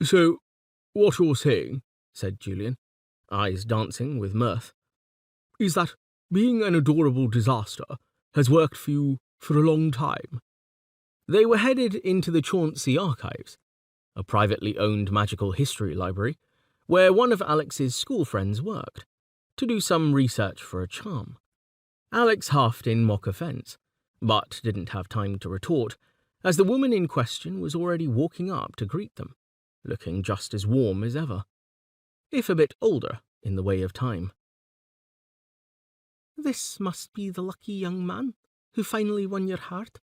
So, what you're saying, said Julian, eyes dancing with mirth, is that being an adorable disaster has worked for you for a long time. They were headed into the Chauncey Archives, a privately owned magical history library, where one of Alex's school friends worked, to do some research for a charm. Alex huffed in mock offence, but didn't have time to retort, as the woman in question was already walking up to greet them, looking just as warm as ever, if a bit older in the way of time. "This must be the lucky young man who finally won your heart,"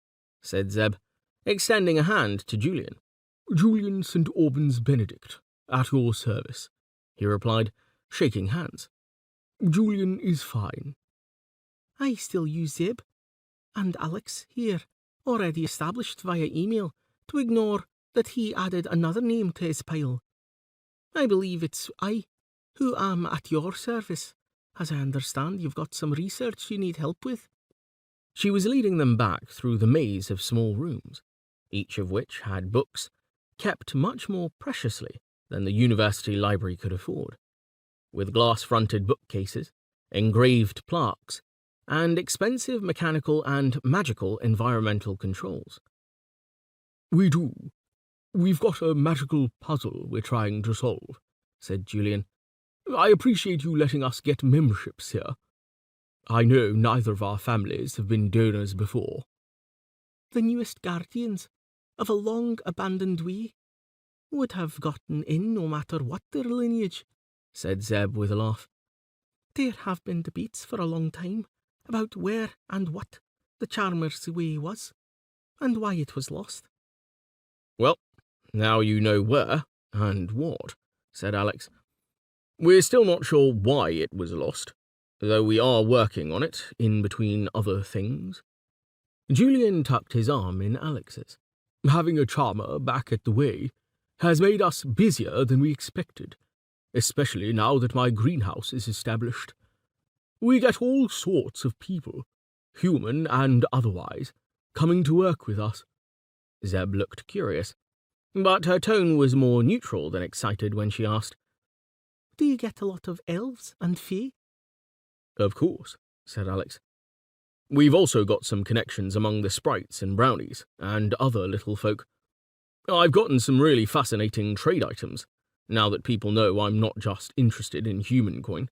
said Zeb, extending a hand to Julian. "Julian St. Albans-Benedict, at your service," he replied, shaking hands. "Julian is fine." "I still use Zeb, and Alex here, already established via email, to ignore that he added another name to his pile. I believe it's I who am at your service, as I understand you've got some research you need help with." She was leading them back through the maze of small rooms, each of which had books kept much more preciously than the university library could afford, with glass-fronted bookcases, engraved plaques, and expensive mechanical and magical environmental controls. We've got a magical puzzle we're trying to solve," said Julian. "I appreciate you letting us get memberships here. I know neither of our families have been donors before." "The newest guardians of a long-abandoned way would have gotten in no matter what their lineage," said Zeb with a laugh. "There have been debates for a long time about where and what the Charmer's Way was, and why it was lost." "Well, now you know where and what," said Alex. "We're still not sure why it was lost, though we are working on it in between other things." Julian tucked his arm in Alex's. "Having a charmer back at the Way has made us busier than we expected, especially now that my greenhouse is established. We get all sorts of people, human and otherwise, coming to work with us." Zeb looked curious, but her tone was more neutral than excited when she asked, "Do you get a lot of elves and fae?" "Of course," said Alex. "We've also got some connections among the sprites and brownies, and other little folk. I've gotten some really fascinating trade items, now that people know I'm not just interested in human coin."